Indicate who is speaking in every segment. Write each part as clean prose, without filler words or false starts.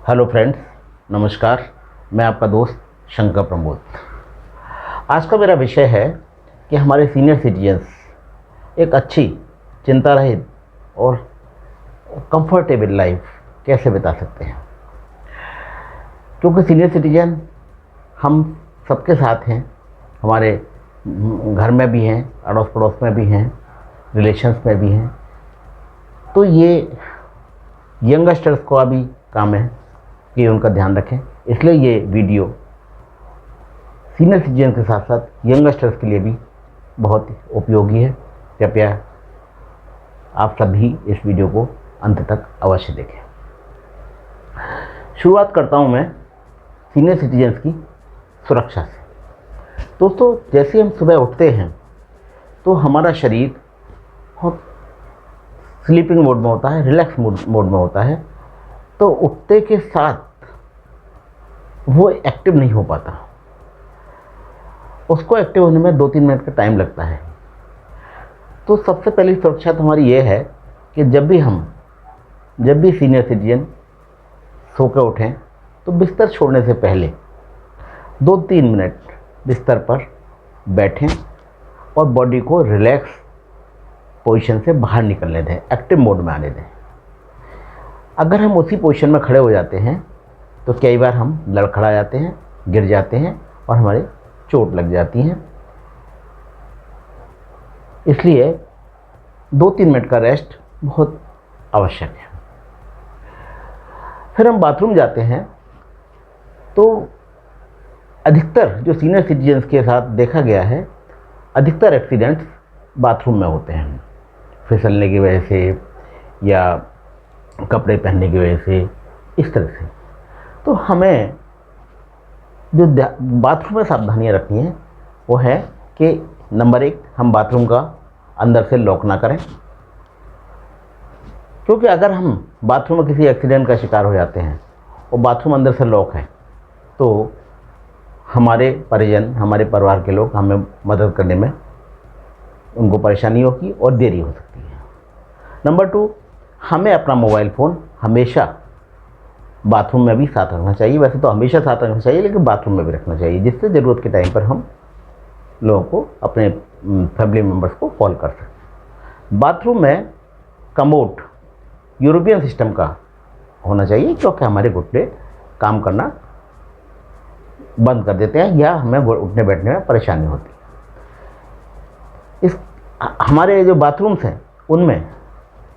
Speaker 1: Hello friends, नमस्कार। मैं आपका दोस्त शंकर प्रमोद। आज का मेरा विषय है कि हमारे सीनियर सिटीजन्स एक अच्छी, चिंता रहित और कंफर्टेबल लाइफ कैसे बिता सकते हैं। क्योंकि सीनियर सिटीजन हम सबके साथ हैं, हमारे घर में भी हैं, अड़ोस पड़ोस में भी हैं, रिलेशंस में भी हैं। तो ये यंगस्टर्स को अभी काम है कि उनका ध्यान रखें। इसलिए ये वीडियो सीनियर सिटीजन के साथ साथ यंगस्टर्स के लिए भी बहुत उपयोगी है। कृपया आप सभी इस वीडियो को अंत तक अवश्य देखें। शुरुआत करता हूं मैं सीनियर सिटीजन्स की सुरक्षा से। दोस्तों, जैसे हम सुबह उठते हैं तो हमारा शरीर बहुत स्लीपिंग मोड में होता है, रिलैक्स मोड में होता है। तो उठते के साथ वो एक्टिव नहीं हो पाता, उसको एक्टिव होने में 2-3 मिनट का टाइम लगता है। तो सबसे पहली सुरक्षा तो हमारी ये है कि जब भी सीनियर सिटीजन सो के उठें तो बिस्तर छोड़ने से पहले 2-3 मिनट बिस्तर पर बैठें और बॉडी को रिलैक्स पोजीशन से बाहर निकलने दें, एक्टिव मोड में आने दें। अगर हम उसी पोजीशन में खड़े हो जाते हैं तो कई बार हम लड़खड़ा जाते हैं, गिर जाते हैं और हमारे चोट लग जाती हैं। इसलिए 2-3 मिनट का रेस्ट बहुत आवश्यक है। फिर हम बाथरूम जाते हैं तो अधिकतर जो सीनियर सिटीजन्स के साथ देखा गया है, अधिकतर एक्सीडेंट्स बाथरूम में होते हैं, फिसलने की वजह से या कपड़े पहनने की वजह से, इस तरह से। तो हमें जो बाथरूम में सावधानियाँ रखनी है वो है कि नंबर 1, हम बाथरूम का अंदर से लॉक ना करें। क्योंकि अगर हम बाथरूम में किसी एक्सीडेंट का शिकार हो जाते हैं और बाथरूम अंदर से लॉक है तो हमारे परिजन, हमारे परिवार के लोग हमें मदद करने में उनको परेशानी होगी और देरी हो सकती है। नंबर 2, हमें अपना मोबाइल फ़ोन हमेशा बाथरूम में भी साथ रखना चाहिए। वैसे तो हमेशा साथ रखना चाहिए, लेकिन बाथरूम में भी रखना चाहिए, जिससे ज़रूरत के टाइम पर हम लोगों को, अपने फैमिली मेम्बर्स को कॉल कर सकें। बाथरूम में कमोड यूरोपियन सिस्टम का होना चाहिए, क्योंकि हमारे घुटने काम करना बंद कर देते हैं या हमें उठने बैठने में परेशानी होती है। हमारे जो बाथरूम्स हैं उनमें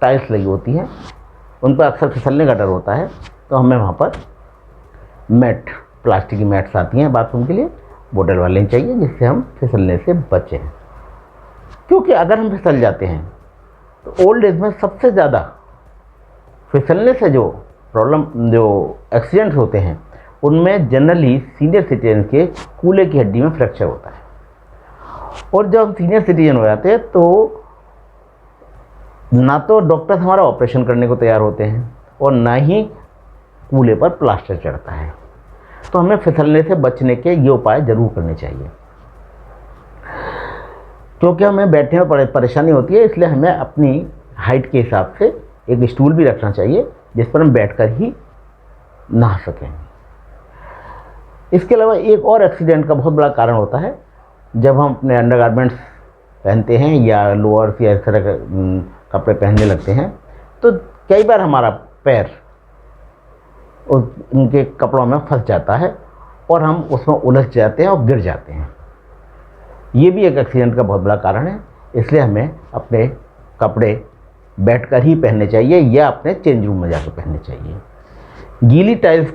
Speaker 1: टाइल्स लगी होती हैं, उन पर अक्सर फिसलने का डर होता है। तो हमें वहाँ पर मैट, प्लास्टिक की मैट्स आती हैं बाथरूम के लिए, वो डलवानी चाहिए, जिससे हम फिसलने से बचें। क्योंकि अगर हम फिसल जाते हैं तो ओल्ड एज में सबसे ज़्यादा फिसलने से जो एक्सीडेंट्स होते हैं उनमें जनरली सीनियर सिटीजन के कूल्हे की हड्डी में फ्रैक्चर होता है। और जब हम सीनियर सिटीजन हो जाते हैं तो ना तो डॉक्टर्स हमारा ऑपरेशन करने को तैयार होते हैं और ना ही कूल्हे पर प्लास्टर चढ़ता है। तो हमें फिसलने से बचने के ये उपाय जरूर करने चाहिए। क्योंकि हमें बैठने में परेशानी होती है, इसलिए हमें अपनी हाइट के हिसाब से एक स्टूल भी रखना चाहिए जिस पर हम बैठकर ही नहा सकें। इसके अलावा एक और एक्सीडेंट का बहुत बड़ा कारण होता है, जब हम अपने अंडरगारमेंट्स पहनते हैं या लोअर्स या इस तरह के कपड़े पहनने लगते हैं तो कई बार हमारा पैर उनके कपड़ों में फंस जाता है और हम उसमें उलझ जाते हैं और गिर जाते हैं। ये भी एक एक्सीडेंट का बहुत बड़ा कारण है। इसलिए हमें अपने कपड़े बैठकर ही पहनने चाहिए या अपने चेंज रूम में जाकर पहनने चाहिए। गीली टाइल्स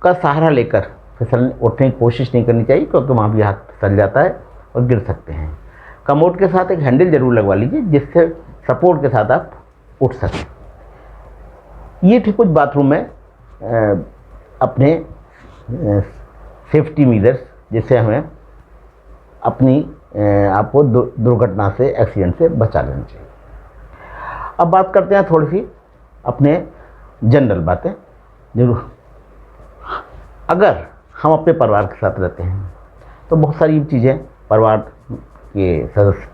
Speaker 1: का सहारा लेकर उठने की कोशिश नहीं करनी चाहिए, क्योंकि वहाँ भी हाथ फिसल जाता है और गिर सकते हैं। कमोड के साथ एक हैंडल जरूर लगवा लीजिए, जिससे सपोर्ट के साथ आप उठ सकें। ये थे कुछ बाथरूम में अपने सेफ्टी मेजर्स, जिससे हमें अपनी आपको दुर्घटना से, एक्सीडेंट से बचा लेना चाहिए। अब बात करते हैं थोड़ी सी अपने जनरल बातें। जरूर, अगर हम अपने परिवार के साथ रहते हैं तो बहुत सारी चीज़ें परिवार के सदस्य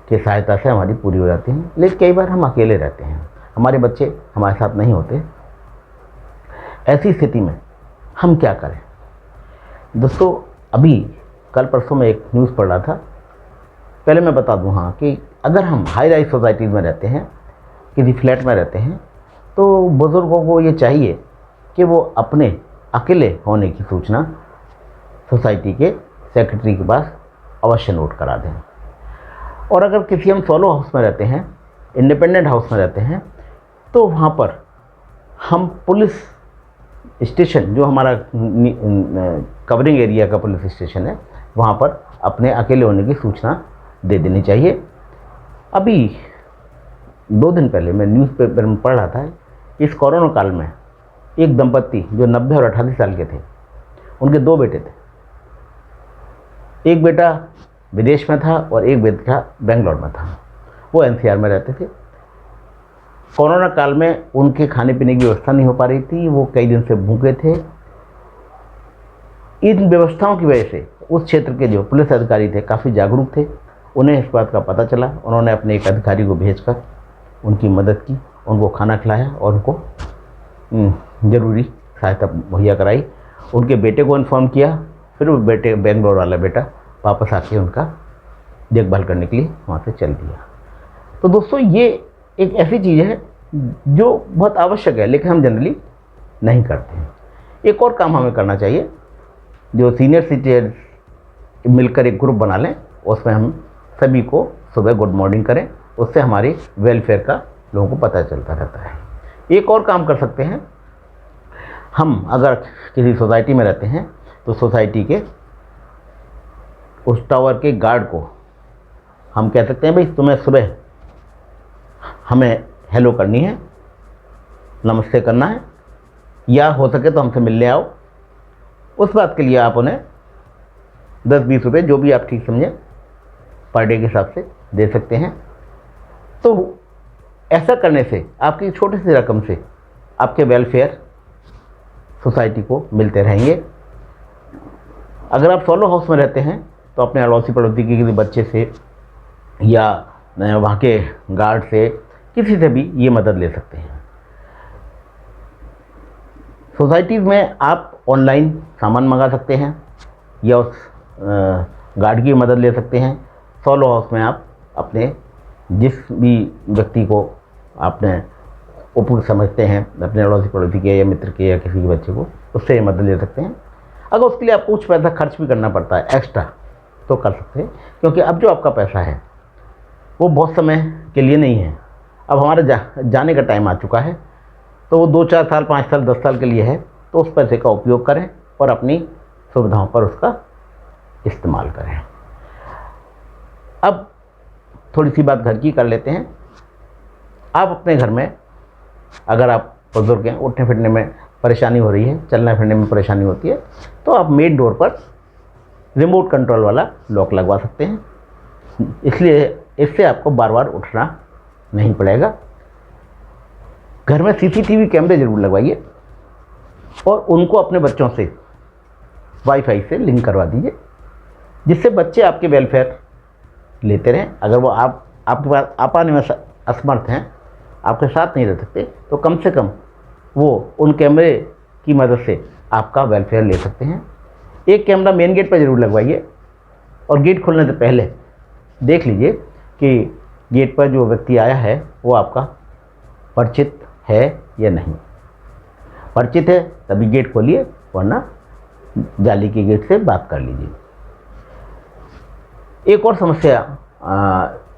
Speaker 1: की सहायता से हमारी पूरी हो जाती हैं। लेकिन कई बार हम अकेले रहते हैं, हमारे बच्चे हमारे साथ नहीं होते। ऐसी स्थिति में हम क्या करें? दोस्तों, अभी कल परसों में एक न्यूज़ पढ़ रहा था। पहले मैं बता दूं हाँ कि अगर हम हाई राइज सोसाइटीज़ में रहते हैं, किसी फ्लैट में रहते हैं, तो बुज़ुर्गों को ये चाहिए कि वो अपने अकेले होने की सूचना सोसाइटी के सेक्रेटरी के पास अवश्य नोट करा दें। और अगर किसी हम सोलो हाउस में रहते हैं, इंडिपेंडेंट हाउस में रहते हैं, तो वहाँ पर हम पुलिस स्टेशन, जो हमारा कवरिंग एरिया का पुलिस स्टेशन है, वहाँ पर अपने अकेले होने की सूचना दे देनी चाहिए। अभी 2 दिन पहले मैं न्यूज़पेपर में पढ़ रहा था, इस कोरोना काल में एक दंपत्ति जो 90 और 88 साल के थे, उनके 2 बेटे थे। एक बेटा विदेश में था और एक बेटा बेंगलोर में था। वो एनसीआर में रहते थे। कोरोना काल में उनके खाने पीने की व्यवस्था नहीं हो पा रही थी, वो कई दिन से भूखे थे। इन व्यवस्थाओं की वजह से उस क्षेत्र के जो पुलिस अधिकारी थे काफ़ी जागरूक थे। उन्हें इस बात का पता चला, उन्होंने अपने एक अधिकारी को भेजकर उनकी मदद की, उनको खाना खिलाया और उनको ज़रूरी सहायता मुहैया कराई। उनके बेटे को इन्फॉर्म किया, फिर वो बेटे, बेंगलोर वाला बेटा, वापस आके उनका देखभाल करने के लिए वहाँ से चल दिया। तो दोस्तों, ये एक ऐसी चीज़ है जो बहुत आवश्यक है, लेकिन हम जनरली नहीं करते हैं। एक और काम हमें करना चाहिए, जो सीनियर सिटीजन मिलकर एक ग्रुप बना लें, उसमें हम सभी को सुबह गुड मॉर्निंग करें। उससे हमारी वेलफेयर का लोगों को पता चलता रहता है। एक और काम कर सकते हैं, हम अगर किसी सोसाइटी में रहते हैं तो सोसाइटी के उस टावर के गार्ड को हम कह सकते हैं, भाई तुम्हें सुबह हमें हेलो करनी है, नमस्ते करना है, या हो सके तो हमसे मिलने आओ। उस बात के लिए आप उन्हें 10-20 रुपये, जो भी आप ठीक समझें, पर डे के हिसाब से दे सकते हैं। तो ऐसा करने से आपकी छोटी सी रकम से आपके वेलफेयर सोसाइटी को मिलते रहेंगे। अगर आप सोलो हाउस में रहते हैं तो अपने अड़ोसी पड़ोसी के किसी बच्चे से या वहाँ के गार्ड से, किसी से भी ये मदद ले सकते हैं। सोसाइटीज़ में आप ऑनलाइन सामान मंगा सकते हैं या उस गार्ड की मदद ले सकते हैं। सोलो हाउस में आप अपने जिस भी व्यक्ति को आपने उपयुक्त समझते हैं, अपने अड़ोसी पड़ोसी के या मित्र के या किसी के बच्चे को, उससे मदद ले सकते हैं। अगर उसके लिए आपको कुछ पैसा खर्च भी करना पड़ता है एक्स्ट्रा, तो कर सकते हैं, क्योंकि अब जो आपका पैसा है वो बहुत समय के लिए नहीं है। अब हमारा जाने का टाइम आ चुका है, तो वो 2-4 साल, 5 साल, 10 साल के लिए है। तो उस पैसे का उपयोग करें और अपनी सुविधाओं पर उसका इस्तेमाल करें। अब थोड़ी सी बात घर की कर लेते हैं। आप अपने घर में, अगर आप बुजुर्ग हैं, उठने फिरने में परेशानी हो रही है, चलने फिरने में परेशानी होती है, तो आप मेन डोर पर रिमोट कंट्रोल वाला लॉक लगवा सकते हैं। इसलिए इससे आपको बार बार उठना नहीं पड़ेगा। घर में सीसीटीवी कैमरे ज़रूर लगवाइए और उनको अपने बच्चों से वाईफाई से लिंक करवा दीजिए, जिससे बच्चे आपके वेलफेयर लेते रहें। अगर वो आपके पास आ पाने में असमर्थ हैं, आपके साथ नहीं रह सकते, तो कम से कम वो उन कैमरे की मदद से आपका वेलफेयर ले सकते हैं। एक कैमरा मेन गेट पर ज़रूर लगवाइए और गेट खोलने से पहले देख लीजिए कि गेट पर जो व्यक्ति आया है वो आपका परिचित है या नहीं। परिचित है तभी गेट खोलिए, वरना जाली के गेट से बात कर लीजिए। एक और समस्या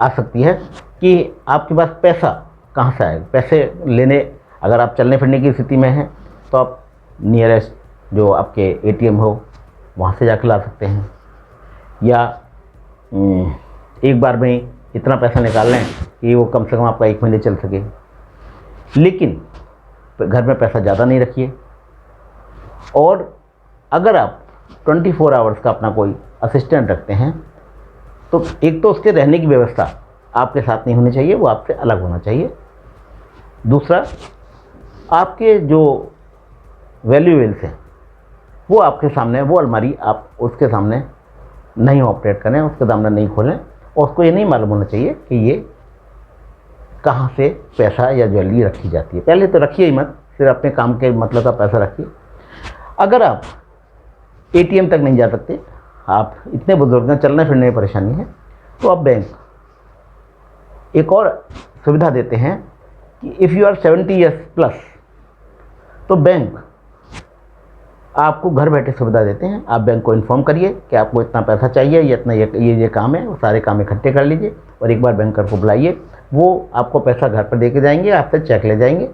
Speaker 1: आ सकती है कि आपके पास पैसा कहाँ से आएगा। पैसे लेने, अगर आप चलने फिरने की स्थिति में हैं तो आप नियरेस्ट जो आपके एटीएम हो वहाँ से जाकर ला सकते हैं, या एक बार में इतना पैसा निकाल लें कि वो कम से कम आपका 1 महीने चल सके। लेकिन घर में पैसा ज़्यादा नहीं रखिए। और अगर आप 24 आवर्स का अपना कोई असिस्टेंट रखते हैं, तो एक तो उसके रहने की व्यवस्था आपके साथ नहीं होनी चाहिए, वो आपसे अलग होना चाहिए। दूसरा, आपके जो वैल्यूएबल्स हैं वो आपके सामने, वो अलमारी आप उसके सामने नहीं ऑपरेट करें, उसके सामने नहीं खोलें, और उसको ये नहीं मालूम होना चाहिए कि ये कहाँ से पैसा या ज्वेलरी रखी जाती है। पहले तो रखिए ही मत, सिर्फ अपने काम के मतलब का पैसा रखिए। अगर आप ATM तक नहीं जा सकते, आप इतने बुजुर्ग हैं, चलने फिरने में परेशानी है, तो आप बैंक एक और सुविधा देते हैं कि if you are 70 years plus, तो बैंक आपको घर बैठे सुविधा देते हैं। आप बैंक को इन्फॉर्म करिए कि आपको इतना पैसा चाहिए, ये इतना ये काम है, वो सारे काम इकट्ठे कर लीजिए और एक बार बैंकर को बुलाइए, वो आपको पैसा घर पर दे के जाएंगे, आपसे चेक ले जाएंगे।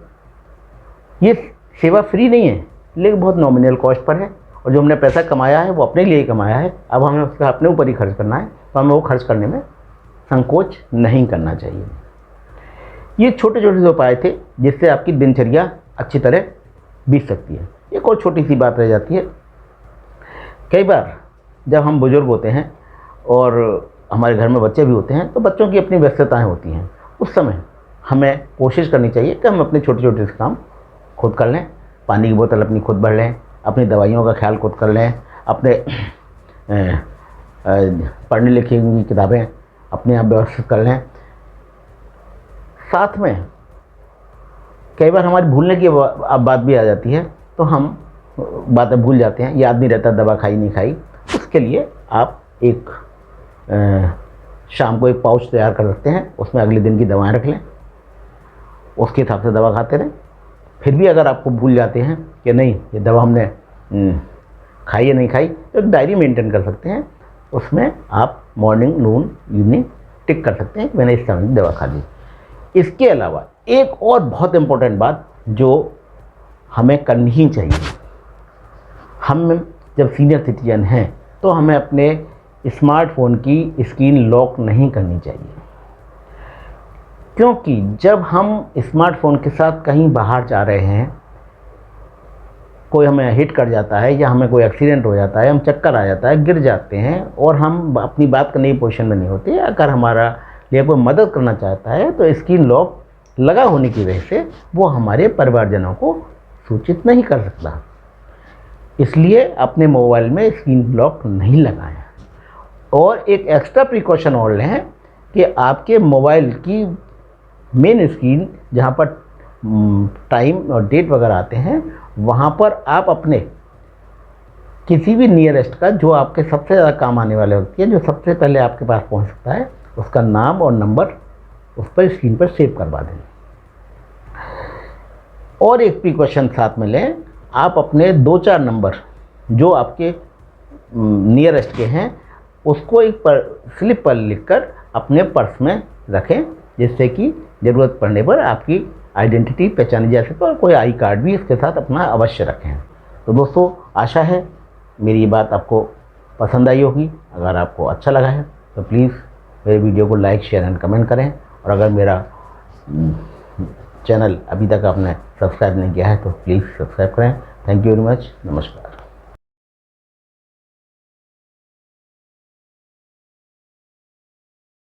Speaker 1: ये सेवा फ्री नहीं है, लेकिन बहुत नॉमिनल कॉस्ट पर है, और जो हमने पैसा कमाया है वो अपने लिए ही कमाया है, अब हमें उसका अपने ऊपर ही खर्च करना है, तो हमें वो खर्च करने में संकोच नहीं करना चाहिए। ये छोटे छोटे से उपाय थे जिससे आपकी दिनचर्या अच्छी तरह बीत सकती है। एक और छोटी सी बात रह जाती है, कई बार जब हम बुज़ुर्ग होते हैं और हमारे घर में बच्चे भी होते हैं, तो बच्चों की अपनी व्यस्तताएं होती हैं। उस समय हमें कोशिश करनी चाहिए कि हम अपने छोटे छोटे से काम खुद कर लें। पानी की बोतल अपनी खुद भर लें, अपनी दवाइयों का ख्याल खुद कर लें, अपने पढ़ने लिखने की किताबें अपने आप व्यवस्थित कर लें। साथ में कई बार हमारी भूलने की बात भी आ जाती है, तो हम बातें भूल जाते हैं, याद नहीं रहता दवा खाई नहीं खाई। उसके लिए आप एक शाम को एक पाउच तैयार कर सकते हैं, उसमें अगले दिन की दवाएं रख लें, उसके हिसाब से दवा खाते रहें। फिर भी अगर आपको भूल जाते हैं कि नहीं ये दवा हमने खाई या नहीं खाई, तो एक डायरी मेंटेन कर सकते हैं, उसमें आप मॉर्निंग, नून, इवनिंग टिक कर सकते हैं कि मैंने इस समय दवा खा ली। इसके अलावा एक और बहुत इम्पोर्टेंट बात जो हमें करनी ही चाहिए, हम जब सीनियर सिटीजन हैं तो हमें अपने स्मार्टफोन की स्क्रीन लॉक नहीं करनी चाहिए, क्योंकि जब हम स्मार्टफोन के साथ कहीं बाहर जा रहे हैं, कोई हमें हिट कर जाता है या हमें कोई एक्सीडेंट हो जाता है, हम चक्कर आ जाता है, गिर जाते हैं और हम अपनी बात करने की पोजीशन में नहीं होते, अगर हमारा लिए कोई मदद करना चाहता है, तो स्क्रीन लॉक लगा होने की वजह से वो हमारे परिवारजनों को सूचित नहीं कर सकता। इसलिए अपने मोबाइल में स्क्रीन लॉक नहीं लगाएं। और एक एक्स्ट्रा प्रिकॉशन और लें कि आपके मोबाइल की मेन स्क्रीन जहाँ पर टाइम और डेट वगैरह आते हैं, वहाँ पर आप अपने किसी भी नियरेस्ट का, जो आपके सबसे ज़्यादा काम आने वाले व्यक्ति है, जो सबसे पहले आपके पास पहुँच सकता है, उसका नाम और नंबर उस पर स्क्रीन पर सेव करवा दें। और एक प्रिकॉशन साथ में लें, आप अपने 2-4 नंबर जो आपके नियरेस्ट के हैं उसको एक स्लिप पर लिखकर अपने पर्स में रखें, जिससे कि ज़रूरत पड़ने पर आपकी आइडेंटिटी पहचानी जा सके, और कोई आई कार्ड भी इसके साथ अपना अवश्य रखें। तो दोस्तों, आशा है मेरी ये बात आपको पसंद आई होगी। अगर आपको अच्छा लगा है तो प्लीज़ मेरे वीडियो को लाइक, शेयर एंड कमेंट करें, और अगर मेरा चैनल अभी तक आपने सब्सक्राइब नहीं किया है तो प्लीज़ सब्सक्राइब करें। Thank you very much. नमस्कार।